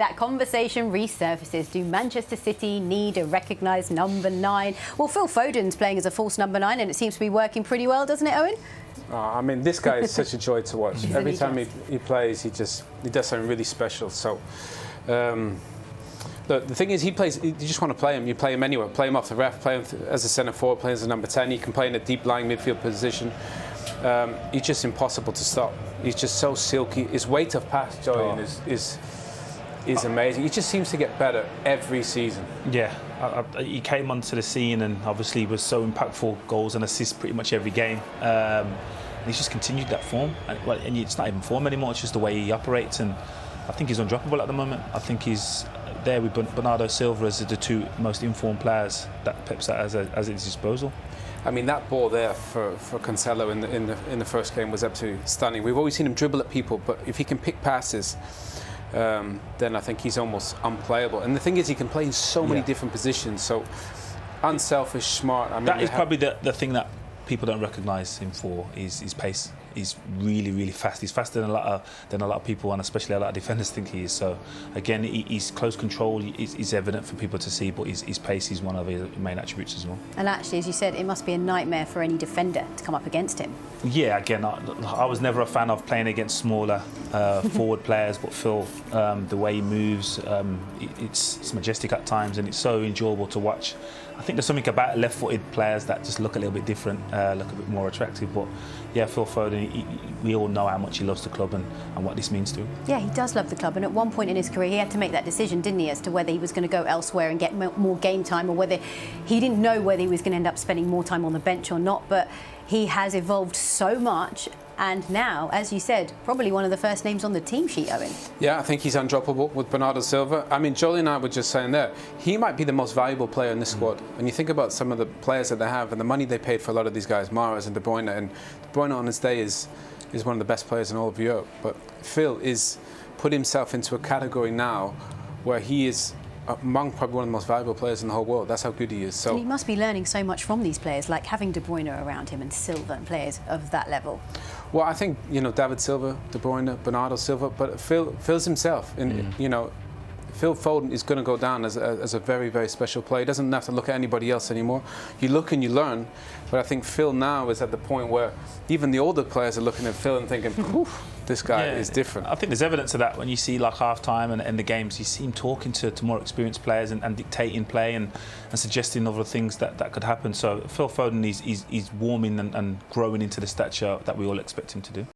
That conversation resurfaces. Do Manchester City need a recognised number 9? Well, Phil Foden's playing as a false number 9 and it seems to be working pretty well, doesn't it, Owen? Oh, I mean, this guy is such a joy to watch. Every time he plays, he does something really special. So, look, the thing is, you just want to play him. You play him anywhere. Play him off the ref, play him as a centre forward, play as a number 10. He can play in a deep lying midfield position. He's just impossible to stop. He's just so silky. His weight of pass, Joleon, is amazing. He just seems to get better every season. Yeah, he came onto the scene and obviously was so impactful, goals and assists pretty much every game. And he's just continued that form. And it's not even form anymore, it's just the way he operates. And I think he's undroppable at the moment. I think he's there with Bernardo Silva as the two most informed players that Pep's has at his disposal. I mean, that ball there for Cancelo in the first game was absolutely stunning. We've always seen him dribble at people, but if he can pick passes, then I think he's almost unplayable. And the thing is, he can play in so many different positions. So unselfish, smart. I mean, that is probably the thing that people don't recognise him for is his pace. He's really, really fast. He's faster than a lot of people, and especially a lot of defenders think he is. So again, he's close control. He's evident for people to see, but his pace is one of his main attributes as well. And actually, as you said, it must be a nightmare for any defender to come up against him. Yeah, again, I was never a fan of playing against smaller forward players, but Phil, the way he moves, it's majestic at times, and it's so enjoyable to watch. I think there's something about left-footed players that just look a little bit different, look a bit more attractive. But yeah, Phil Foden, we all know how much he loves the club and what this means to him. Yeah, he does love the club, and at one point in his career he had to make that decision, didn't he, as to whether he was going to go elsewhere and get more game time, or whether he didn't know whether he was going to end up spending more time on the bench or not. But he has evolved so much, and now, as you said, probably one of the first names on the team sheet, Owen. Yeah, I think he's undroppable with Bernardo Silva. I mean, Joleon and I were just saying there, he might be the most valuable player in this squad. And you think about some of the players that they have and the money they paid for a lot of these guys, Mahrez and De Bruyne. And De Bruyne on his day is one of the best players in all of Europe. But Phil is put himself into a category now where he is among probably one of the most valuable players in the whole world. That's how good he is. So and he must be learning so much from these players, like having De Bruyne around him and Silva and players of that level. Well, I think, you know, David Silva, De Bruyne, Bernardo Silva, but Phil's himself. And, you know, Phil Foden is going to go down as a very, very special player. He doesn't have to look at anybody else anymore. You look and you learn. But I think Phil now is at the point where even the older players are looking at Phil and thinking, this guy is different. I think there's evidence of that when you see like half-time and the games. You see him talking to more experienced players and dictating play and suggesting other things that could happen. So Phil Foden, he's warming and growing into the stature that we all expect him to do.